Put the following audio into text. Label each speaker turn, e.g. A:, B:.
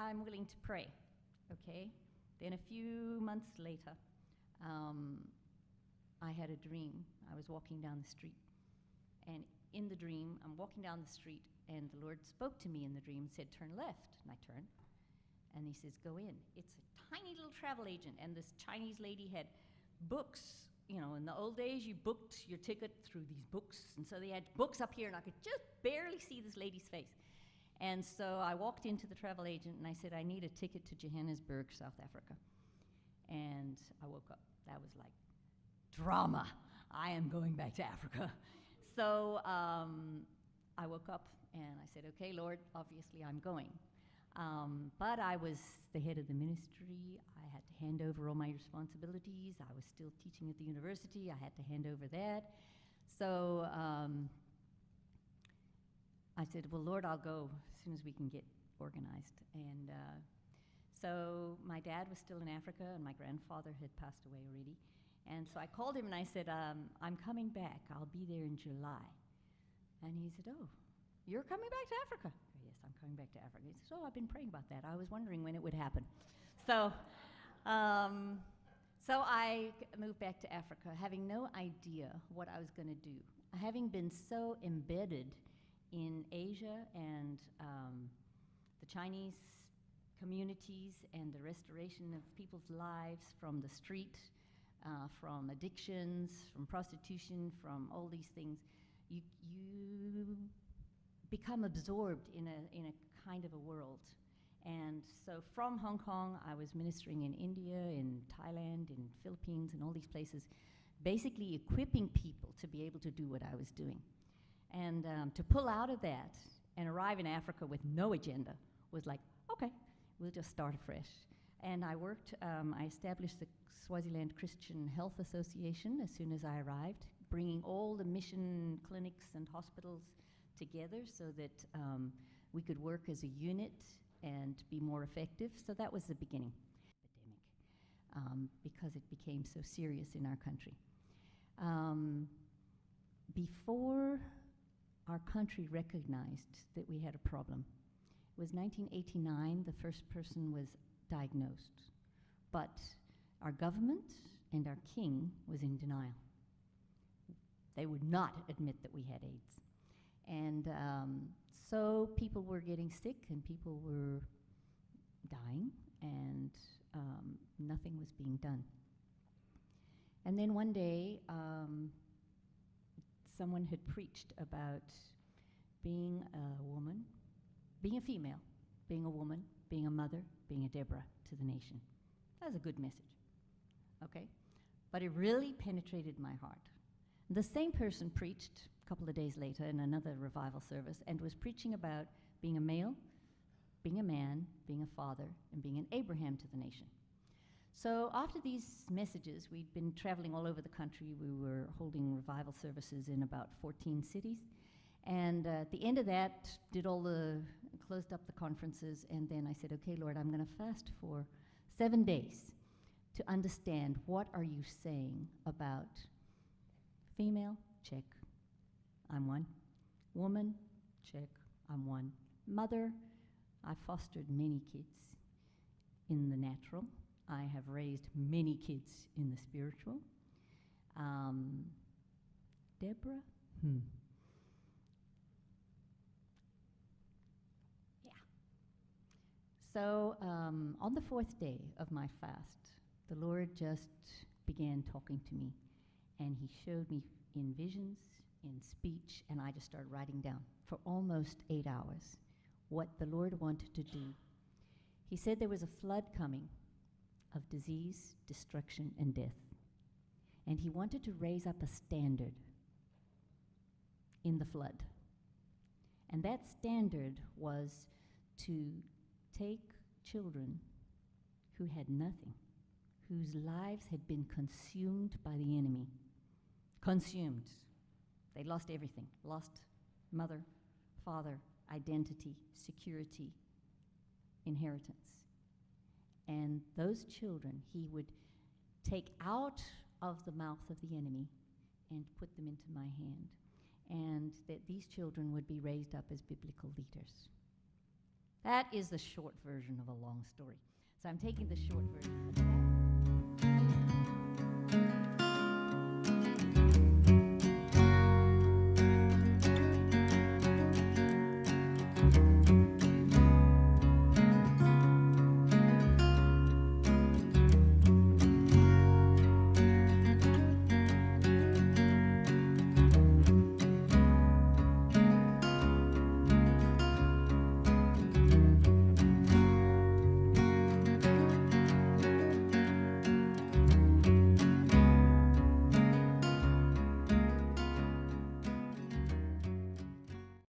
A: I'm willing to pray. Okay? Then a few months later, I had a dream. I was walking down the street. And in the dream, I'm walking down the street, and the Lord spoke to me in the dream and said, turn left. And I turned. And he says, go in. It's a tiny little travel agent. And this Chinese lady had books. You know, in the old days, you booked your ticket through these books. And so they had books up here, and I could just barely see this lady's face. And so I walked into the travel agent, and I said, I need a ticket to Johannesburg, South Africa. And I woke up. That was like drama. I am going back to Africa. So I woke up, and I said, okay, Lord, obviously I'm going. But I was the head of the ministry. I had to hand over all my responsibilities. I was still teaching at the university. I had to hand over that. So I said, well, Lord, I'll go as soon as we can get organized. And so my dad was still in Africa, and my grandfather had passed away already. And so I called him, and I said, I'm coming back. I'll be there in July. And he said, oh, you're coming back to Africa? Yes, I'm coming back to Africa. He says, oh, I've been praying about that. I was wondering when it would happen. So I moved back to Africa, having no idea what I was going to do. Having been so embedded in Asia and the Chinese communities and the restoration of people's lives from the street, from addictions, from prostitution, from all these things, you become absorbed in a kind of a world. And so from Hong Kong, I was ministering in India, in Thailand, in Philippines, and all these places, basically equipping people to be able to do what I was doing. And to pull out of that and arrive in Africa with no agenda was like, okay, we'll just start afresh. And I worked, I established the Swaziland Christian Health Association as soon as I arrived, bringing all the mission clinics and hospitals together so that we could work as a unit and be more effective. So that was the beginning of the epidemic, because it became so serious in our country. Before our country recognized that we had a problem, it was 1989, the first person was diagnosed. But our government and our king was in denial. They would not admit that we had AIDS. And so people were getting sick and people were dying, and nothing was being done. And then one day, someone had preached about being a woman, being a female, being a woman, being a mother, being a Deborah to the nation. That was a good message, okay? But it really penetrated my heart. The same person preached a couple of days later in another revival service and was preaching about being a male, being a man, being a father, and being an Abraham to the nation. So after these messages, we'd been traveling all over the country. We were holding revival services in about 14 cities. And at the end of that, closed up the conferences, and then I said, okay, Lord, I'm going to fast for 7 days to understand what are you saying about female, check, I'm one. Woman, check, I'm one. Mother, I fostered many kids in the natural. I have raised many kids in the spiritual. Deborah? Yeah. So on the 4th day of my fast, the Lord just began talking to me, and he showed me in visions, in speech, and I just started writing down for almost 8 hours what the Lord wanted to do. He said there was a flood coming of disease, destruction, and death. And he wanted to raise up a standard in the flood. And that standard was to take children who had nothing, whose lives had been consumed by the enemy. Consumed. They lost everything. Lost mother, father, identity, security, inheritance. And those children he would take out of the mouth of the enemy and put them into my hand. And that these children would be raised up as biblical leaders. That is the short version of a long story. So I'm taking the short version.